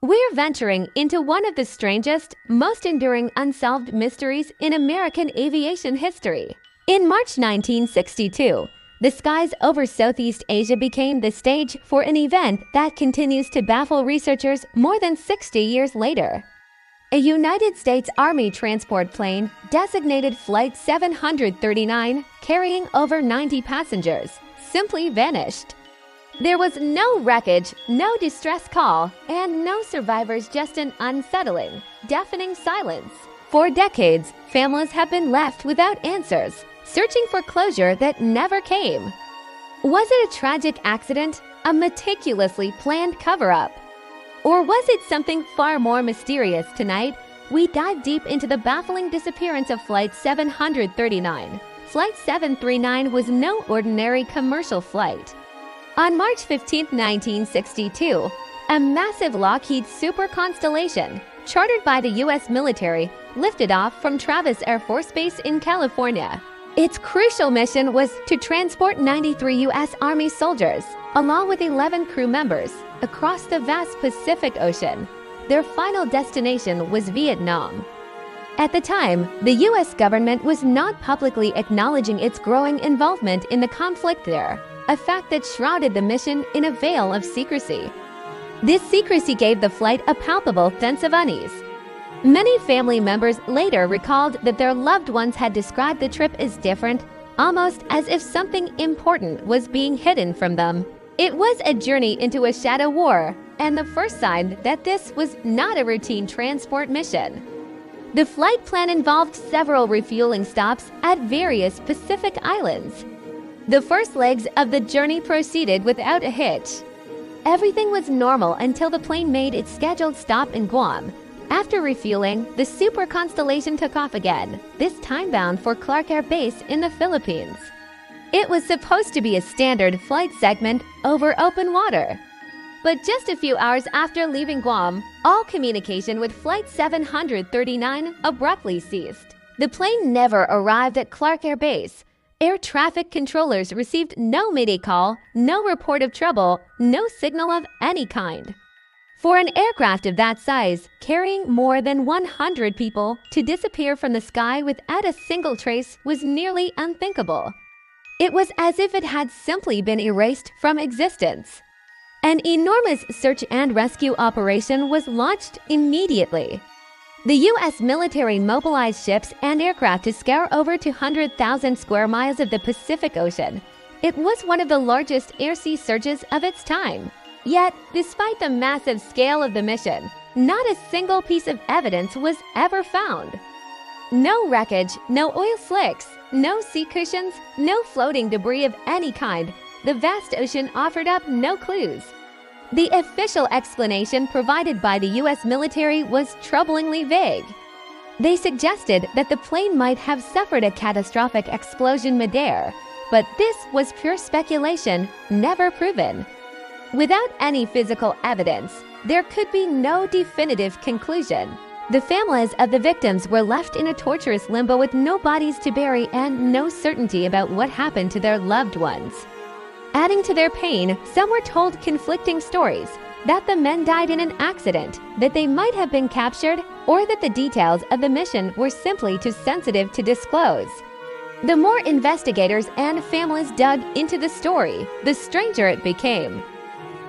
We're venturing into one of the strangest, most enduring unsolved mysteries in American aviation history. In March 1962, the skies over Southeast Asia became the stage for an event that continues to baffle researchers more than 60 years later. A United States Army transport plane, designated Flight 739, carrying over 90 passengers, simply vanished. There was no wreckage, no distress call, and no survivors, just an unsettling, deafening silence. For decades, families have been left without answers, searching for closure that never came. Was it a tragic accident, a meticulously planned cover-up? Or was it something far more mysterious? Tonight, we dive deep into the baffling disappearance of Flight 739. Flight 739 was no ordinary commercial flight. On March 15, 1962, a massive Lockheed Super Constellation, chartered by the U.S. military, lifted off from Travis Air Force Base in California. Its crucial mission was to transport 93 U.S. Army soldiers, along with 11 crew members, across the vast Pacific Ocean. Their final destination was Vietnam. At the time, the U.S. government was not publicly acknowledging its growing involvement in the conflict there, a fact that shrouded the mission in a veil of secrecy. This secrecy gave the flight a palpable sense of unease. Many family members later recalled that their loved ones had described the trip as different, almost as if something important was being hidden from them. It was a journey into a shadow war, and the first sign that this was not a routine transport mission. The flight plan involved several refueling stops at various Pacific islands. The first legs of the journey proceeded without a hitch. Everything was normal until the plane made its scheduled stop in Guam. After refueling, the Super Constellation took off again, this time bound for Clark Air Base in the Philippines. It was supposed to be a standard flight segment over open water. But just a few hours after leaving Guam, all communication with Flight 739 abruptly ceased. The plane never arrived at Clark Air Base. Air traffic controllers received no mayday call, no report of trouble, no signal of any kind. For an aircraft of that size, carrying more than 100 people, to disappear from the sky without a single trace was nearly unthinkable. It was as if it had simply been erased from existence. An enormous search and rescue operation was launched immediately. The U.S. military mobilized ships and aircraft to scour over 200,000 square miles of the Pacific Ocean. It was one of the largest air-sea searches of its time. Yet, despite the massive scale of the mission, not a single piece of evidence was ever found. No wreckage, no oil slicks, no sea cushions, no floating debris of any kind. The vast ocean offered up no clues. The official explanation provided by the U.S. military was troublingly vague. They suggested that the plane might have suffered a catastrophic explosion midair, but this was pure speculation, never proven. Without any physical evidence, there could be no definitive conclusion. The families of the victims were left in a torturous limbo with no bodies to bury and no certainty about what happened to their loved ones. Adding to their pain, some were told conflicting stories, that the men died in an accident, that they might have been captured, or that the details of the mission were simply too sensitive to disclose. The more investigators and families dug into the story, the stranger it became.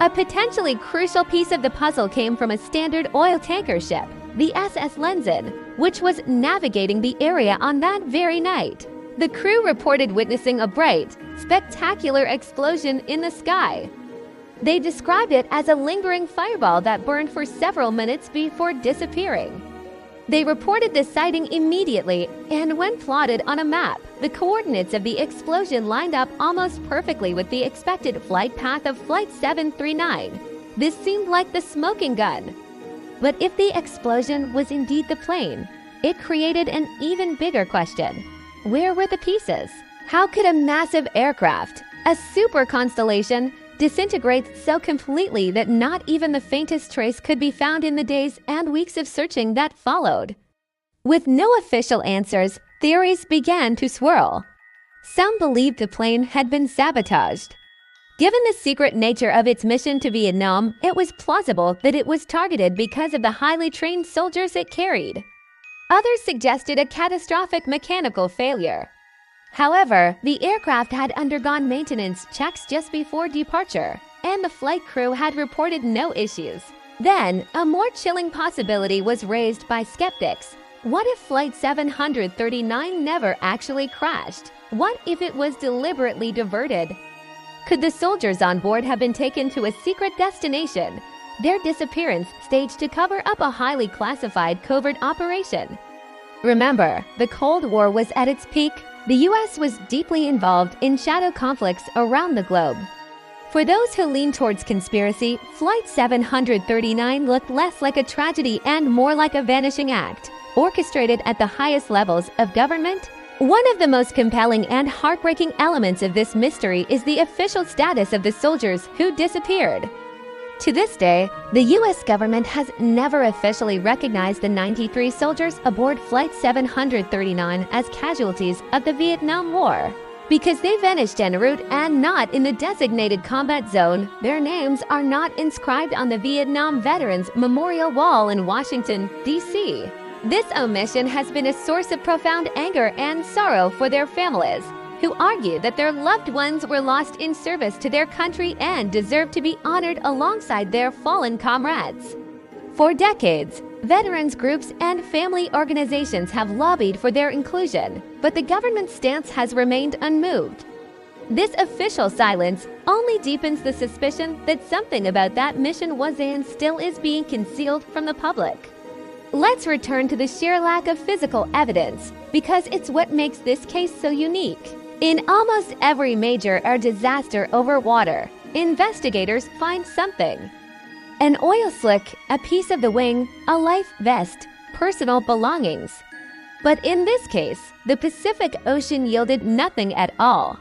A potentially crucial piece of the puzzle came from a standard oil tanker ship, the SS Lenzen, which was navigating the area on that very night. The crew reported witnessing a bright, spectacular explosion in the sky. They described it as a lingering fireball that burned for several minutes before disappearing. They reported the sighting immediately, and when plotted on a map, the coordinates of the explosion lined up almost perfectly with the expected flight path of Flight 739. This seemed like the smoking gun. But if the explosion was indeed the plane, it created an even bigger question. Where were the pieces? How could a massive aircraft, a super constellation, disintegrate so completely that not even the faintest trace could be found in the days and weeks of searching that followed? With no official answers, theories began to swirl. Some believed the plane had been sabotaged. Given the secret nature of its mission to Vietnam, it was plausible that it was targeted because of the highly trained soldiers it carried. Others suggested a catastrophic mechanical failure. However, the aircraft had undergone maintenance checks just before departure, and the flight crew had reported no issues. Then, a more chilling possibility was raised by skeptics. What if Flight 739 never actually crashed? What if it was deliberately diverted? Could the soldiers on board have been taken to a secret destination, their disappearance staged to cover up a highly classified covert operation? Remember, the Cold War was at its peak. The U.S. was deeply involved in shadow conflicts around the globe. For those who lean towards conspiracy, Flight 739 looked less like a tragedy and more like a vanishing act, orchestrated at the highest levels of government. One of the most compelling and heartbreaking elements of this mystery is the official status of the soldiers who disappeared. To this day, the U.S. government has never officially recognized the 93 soldiers aboard Flight 739 as casualties of the Vietnam War. Because they vanished en route and not in the designated combat zone, their names are not inscribed on the Vietnam Veterans Memorial Wall in Washington, D.C. This omission has been a source of profound anger and sorrow for their families, who argue that their loved ones were lost in service to their country and deserve to be honored alongside their fallen comrades. For decades, veterans groups and family organizations have lobbied for their inclusion, but the government's stance has remained unmoved. This official silence only deepens the suspicion that something about that mission was and still is being concealed from the public. Let's return to the sheer lack of physical evidence, because it's what makes this case so unique. In almost every major air disaster over water, investigators find something. An oil slick, a piece of the wing, a life vest, personal belongings. But in this case, the Pacific Ocean yielded nothing at all.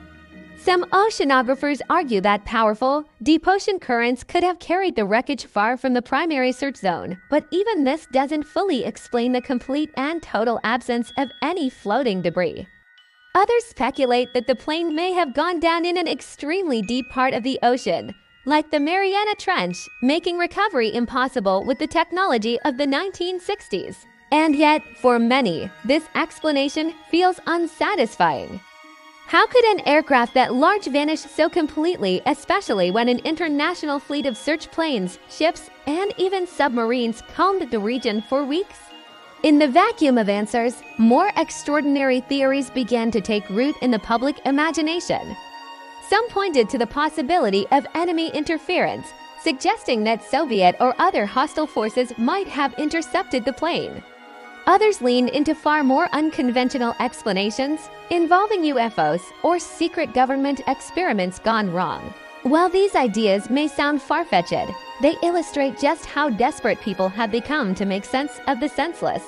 Some oceanographers argue that powerful, deep ocean currents could have carried the wreckage far from the primary search zone, but even this doesn't fully explain the complete and total absence of any floating debris. Others speculate that the plane may have gone down in an extremely deep part of the ocean, like the Mariana Trench, making recovery impossible with the technology of the 1960s. And yet, for many, this explanation feels unsatisfying. How could an aircraft that large vanish so completely, especially when an international fleet of search planes, ships, and even submarines combed the region for weeks? In the vacuum of answers, more extraordinary theories began to take root in the public imagination. Some pointed to the possibility of enemy interference, suggesting that Soviet or other hostile forces might have intercepted the plane. Others leaned into far more unconventional explanations involving UFOs or secret government experiments gone wrong. While these ideas may sound far-fetched, they illustrate just how desperate people have become to make sense of the senseless.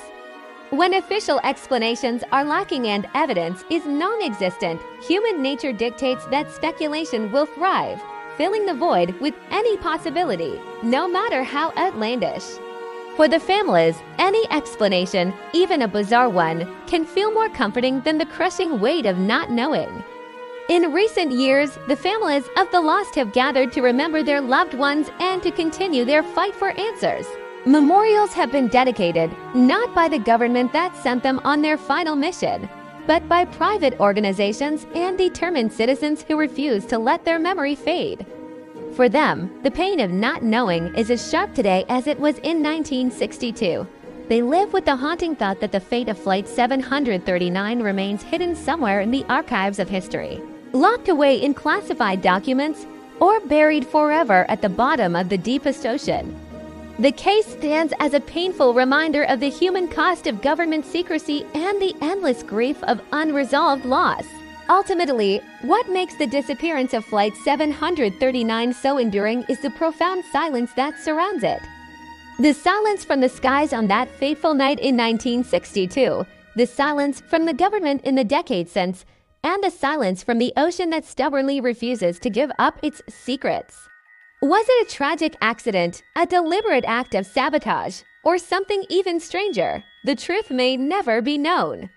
When official explanations are lacking and evidence is non-existent, human nature dictates that speculation will thrive, filling the void with any possibility, no matter how outlandish. For the families, any explanation, even a bizarre one, can feel more comforting than the crushing weight of not knowing. In recent years, the families of the lost have gathered to remember their loved ones and to continue their fight for answers. Memorials have been dedicated, not by the government that sent them on their final mission, but by private organizations and determined citizens who refuse to let their memory fade. For them, the pain of not knowing is as sharp today as it was in 1962. They live with the haunting thought that the fate of Flight 739 remains hidden somewhere in the archives of history, locked away in classified documents, or buried forever at the bottom of the deepest ocean. The case stands as a painful reminder of the human cost of government secrecy and the endless grief of unresolved loss. Ultimately, what makes the disappearance of Flight 739 so enduring is the profound silence that surrounds it. The silence from the skies on that fateful night in 1962, the silence from the government in the decades since, and the silence from the ocean that stubbornly refuses to give up its secrets. Was it a tragic accident, a deliberate act of sabotage, or something even stranger? The truth may never be known.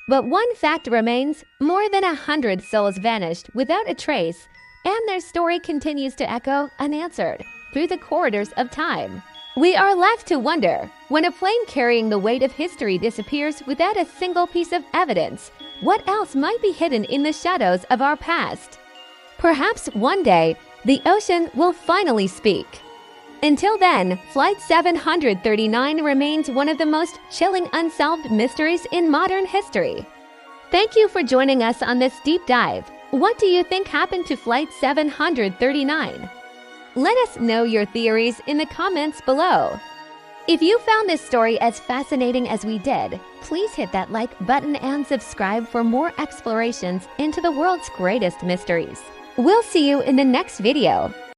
But one fact remains: more than 100 souls vanished without a trace, and their story continues to echo unanswered through the corridors of time. We are left to wonder, when a plane carrying the weight of history disappears without a single piece of evidence, what else might be hidden in the shadows of our past? Perhaps one day, the ocean will finally speak. Until then, Flight 739 remains one of the most chilling unsolved mysteries in modern history. Thank you for joining us on this deep dive. What do you think happened to Flight 739? Let us know your theories in the comments below. If you found this story as fascinating as we did, please hit that like button and subscribe for more explorations into the world's greatest mysteries. We'll see you in the next video.